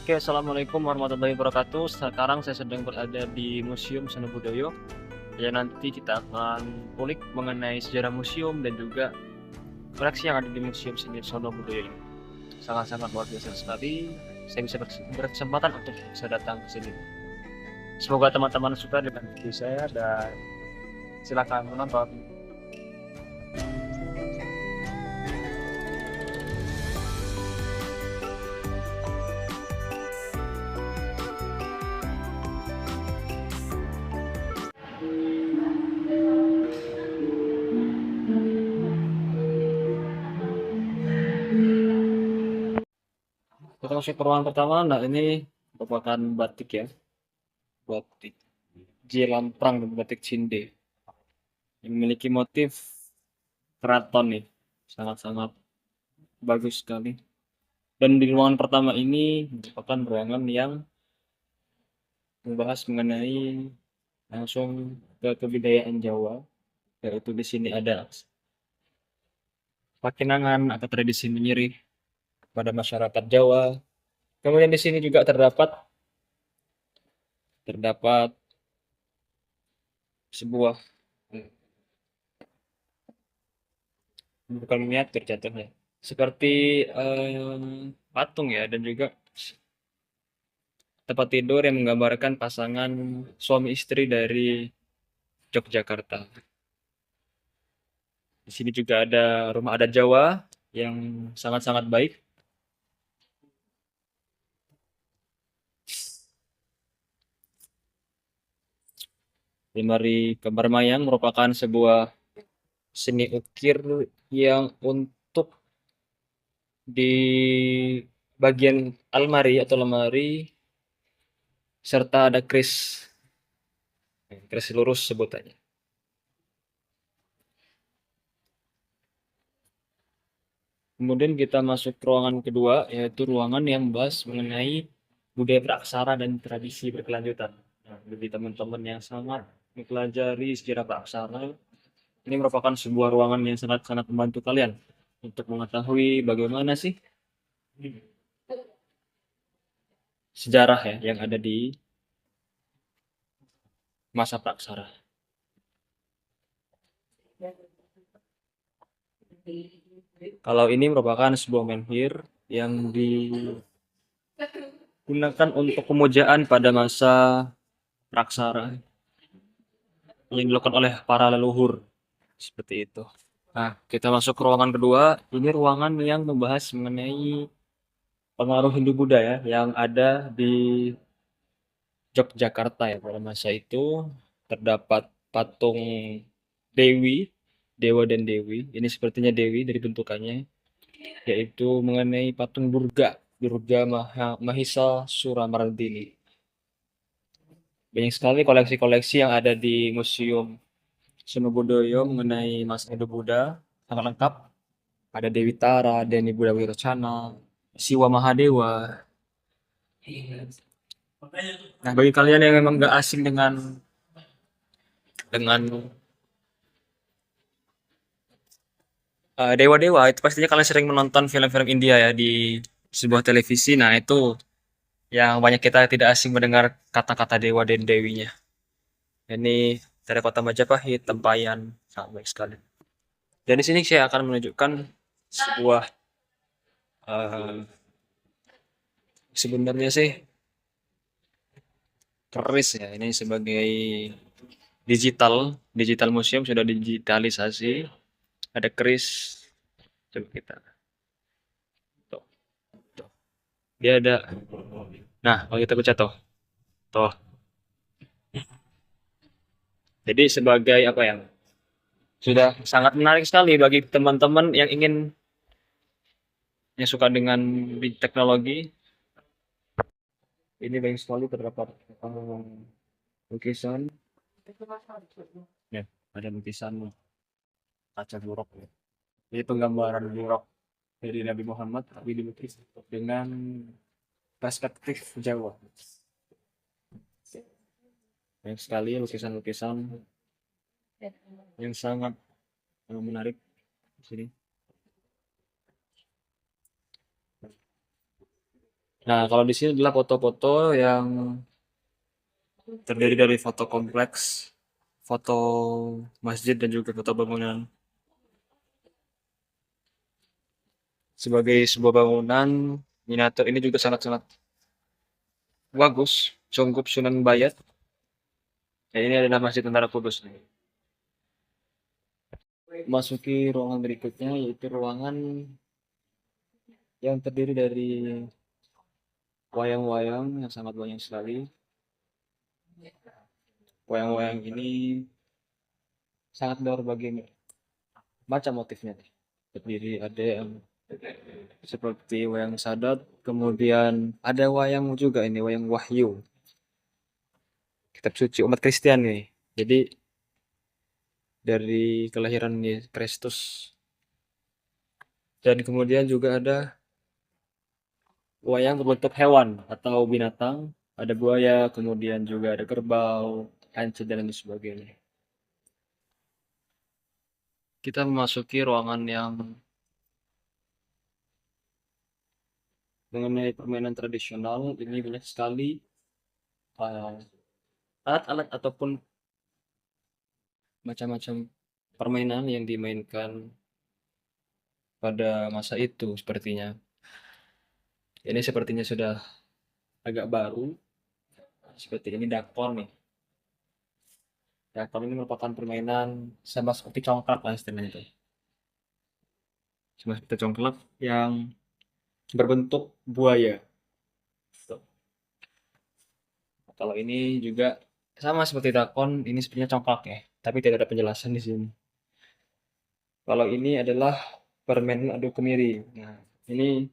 Oke, assalamualaikum warahmatullahi wabarakatuh. Sekarang saya sedang berada di Museum Seno Budoyo. Ya, nanti kita akan kulik mengenai sejarah museum dan juga koleksi yang ada di Museum Seni Seno Budoyo ini. Sangat-sangat luar biasa sekali. Saya bisa berkesempatan untuk bisa datang ke sini. Semoga teman-teman suka dengan video saya dan silakan menonton. Kita masuk ke ruangan pertama. Nah, ini merupakan batik ya, batik Jelamprang dan batik Cinde yang memiliki motif keraton nih, sangat-sangat bagus sekali. Dan di ruangan pertama ini merupakan ruangan yang membahas mengenai langsung ke kebudayaan Jawa, yaitu di sini ada pakinangan atau tradisi menyirih pada masyarakat Jawa. Kemudian di sini juga terdapat sebuah bukan miniatur jatuhnya, seperti patung ya, dan juga tempat tidur yang menggambarkan pasangan suami istri dari Yogyakarta. Di sini juga ada rumah adat Jawa yang sangat-sangat baik. Lemari gambar mayang merupakan sebuah seni ukir yang untuk di bagian almari atau lemari serta ada kris lurus sebutannya. Kemudian kita masuk ke ruangan kedua, yaitu ruangan yang membahas mengenai budaya praksara dan tradisi berkelanjutan. Nah, bagi teman-teman yang sangat mempelajari sejarah praksara, ini merupakan sebuah ruangan yang sangat-sangat membantu kalian untuk mengetahui bagaimana sih sejarah ya yang ada di masa praksara. Kalau ini merupakan sebuah menhir yang digunakan untuk pemujaan pada masa praksara yang dilakukan oleh para leluhur seperti itu. Nah, kita masuk ke ruangan kedua. Ini ruangan yang membahas mengenai pengaruh Hindu Buddha ya yang ada di Yogyakarta ya. Pada masa itu terdapat patung Dewi, Dewa dan Dewi. Ini sepertinya Dewi dari bentukannya, yaitu mengenai patung Durga, Durga Mahisa Suramardini. Banyak sekali koleksi-koleksi yang ada di Museum Seno Budoyo mengenai masa Hindu Buddha, sangat lengkap. Ada Dewi Tara, Deni Buddha Wirocana, Siwa Mahadewa. Nah, bagi kalian yang memang gak asing dengan dewa-dewa, itu pastinya kalian sering menonton film-film India ya di sebuah televisi. Nah, itu yang banyak kita tidak asing mendengar kata-kata dewa dan dewinya. Ini dari kota Majapahit, tempayan, sangat baik sekali. Dan di sini saya akan menunjukkan sebuah eh, sebenarnya sih keris ya. Ini sebagai digital museum sudah digitalisasi. Ada keris. Coba kita. Tuh, tuh. Dia ada. Nah, kalau kita baca tuh. Tuh. Jadi sebagai apa ya? Sudah sangat menarik sekali bagi teman-teman yang suka dengan teknologi. Ini banyak sekali terdapat lukisan. Ya, ada lukisan kaca buruk ya. Ini penggambaran buruk dari Nabi Muhammad tapi dilukis dengan perspektif Jawa. Banyak sekali lukisan-lukisan yang sangat menarik di sini. Nah, kalau di sini adalah foto-foto yang terdiri dari foto kompleks, foto masjid dan juga foto bangunan. Sebagai sebuah bangunan, miniatur ini juga sangat-sangat bagus. Congkup Sunan Bayat. Ya, ini adalah Masjid Tentara Kudus nih. Masuki ruangan berikutnya yaitu ruangan yang terdiri dari wayang-wayang yang sangat banyak sekali. Wayang-wayang ini sangat berbagai macam motifnya. Terdiri ada yang seperti wayang sadat, kemudian ada wayang juga ini, wayang Wahyu, kitab suci umat Kristen nih. Jadi dari kelahiran Kristus. Dan kemudian juga ada wayang berbentuk hewan atau binatang, ada buaya, kemudian juga ada kerbau, hancur dan lain sebagainya. Kita memasuki ruangan yang mengenai permainan tradisional. Ini banyak sekali alat-alat ataupun macam-macam permainan yang dimainkan pada masa itu sepertinya. Ini sepertinya sudah agak baru. Seperti ini dakon nih. Dakon ini merupakan permainan sama seperti congklak lah istilahnya itu. Sama seperti congklak yang berbentuk buaya. Tuh. Kalau ini juga sama seperti dakon, ini sebenarnya congklak ya, tapi tidak ada penjelasan di sini. Kalau ini adalah permainan adu kemiri. Nah, ini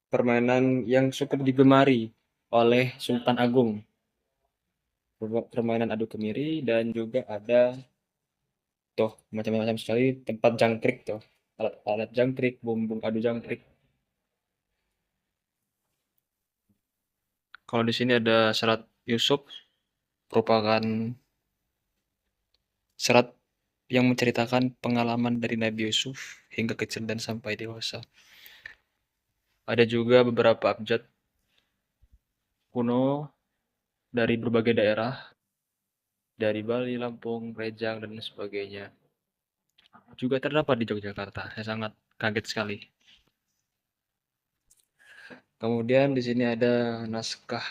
permainan yang cukup digemari oleh Sultan Agung. Permainan adu kemiri dan juga ada tuh macam-macam sekali tempat jangkrik tuh. Alat-alat jangkrik, bumbung adu jangkrik. Kalau di sini ada Serat Yusuf, merupakan serat yang menceritakan pengalaman dari Nabi Yusuf hingga kecil dan sampai dewasa. Ada juga beberapa abjad kuno dari berbagai daerah, dari Bali, Lampung, Rejang, dan sebagainya. Juga terdapat di Yogyakarta. Saya sangat kaget sekali. Kemudian di sini ada naskah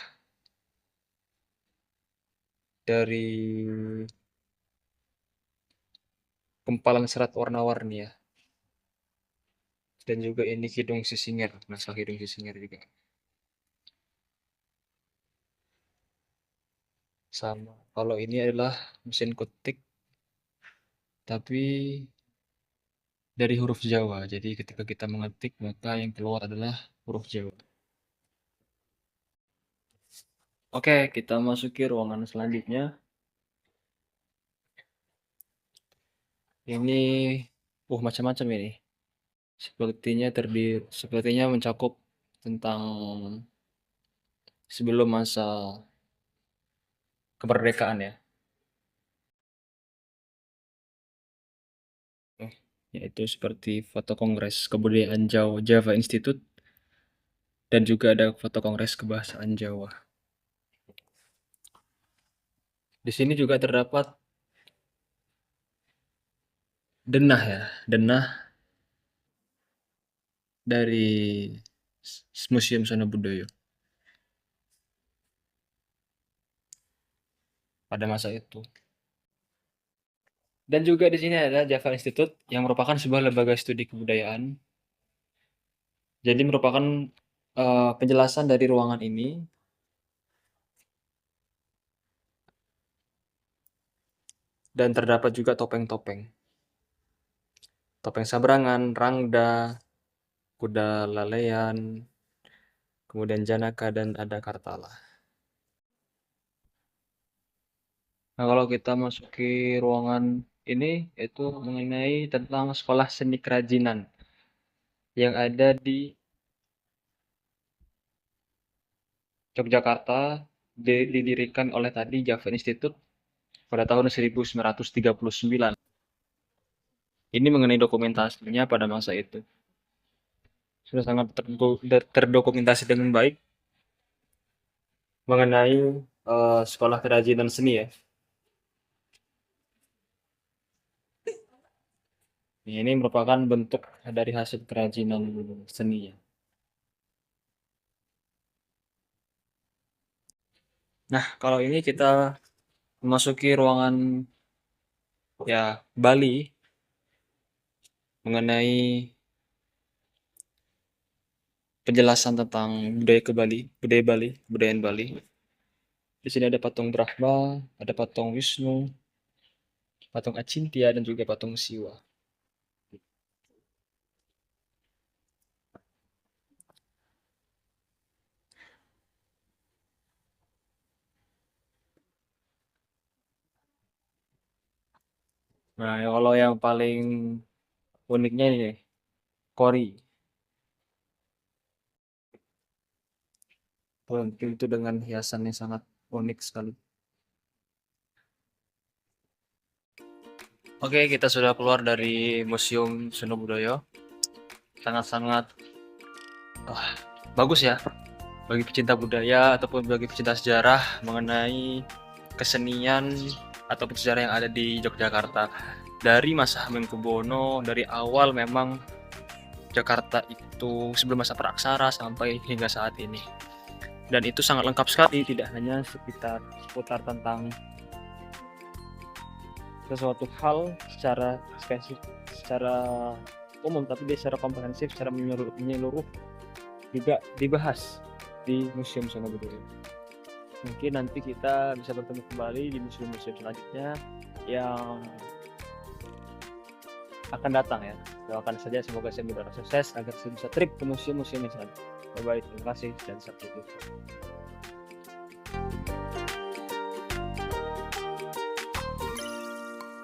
dari kempalan serat warna-warni ya. Dan juga ini Kidung Sisinger, naskah Kidung Sisinger juga. Sama. Kalau ini adalah mesin ketik, tapi dari huruf Jawa. Jadi ketika kita mengetik, maka yang keluar adalah huruf Jawa. Oke, kita masuki ruangan selanjutnya. Ini, macam-macam ini. Sepertinya mencakup tentang sebelum masa kemerdekaan ya. Yaitu seperti foto Kongres Kebudayaan Jawa Java Institute dan juga ada foto Kongres Kebahasaan Jawa. Di sini juga terdapat denah ya, denah dari Museum Sono Budoyo pada masa itu. Dan juga di sini ada Java Institute yang merupakan sebuah lembaga studi kebudayaan. Jadi merupakan penjelasan dari ruangan ini. Dan terdapat juga topeng-topeng. Topeng Sabrangan, Rangda, Kuda Lalean, kemudian Janaka dan ada Kartala. Nah, kalau kita masuki ruangan ini itu mengenai tentang sekolah seni kerajinan yang ada di Yogyakarta, didirikan oleh tadi Java Institute pada tahun 1939. Ini mengenai dokumentasinya pada masa itu. sudah sangat terdokumentasi dengan baik mengenai sekolah kerajinan seni ya. Ini merupakan bentuk dari hasil kerajinan seni ya. Nah, kalau ini kita memasuki ruangan ya Bali mengenai penjelasan tentang budaya Bali, kebudayaan Bali. Di sini ada patung Brahma, ada patung Wisnu, patung Acintya dan juga patung Siwa. Nah, kalau yang paling uniknya ini nih, Kori. Itu dengan hiasan yang sangat unik sekali. Oke, kita sudah keluar dari Museum Seni Budaya. Sangat-sangat bagus ya bagi pecinta budaya ataupun bagi pecinta sejarah mengenai kesenian ataupun sejarah yang ada di Yogyakarta. Dari masa Hamengkubuwono, dari awal memang Jakarta itu sebelum masa Praksara sampai hingga saat ini. Dan itu sangat lengkap sekali, tidak hanya seputar tentang sesuatu hal secara spesifik, secara umum, tapi dia secara komprehensif, secara menyeluruh juga dibahas di Museum Seni Budaya. Mungkin nanti kita bisa bertemu kembali di museum-museum selanjutnya yang akan datang ya. Doakan saja semoga saya berhasil sukses agar saya bisa trip ke museum-museum yang selanjutnya. Bye bye, terima kasih dan sampai jumpa.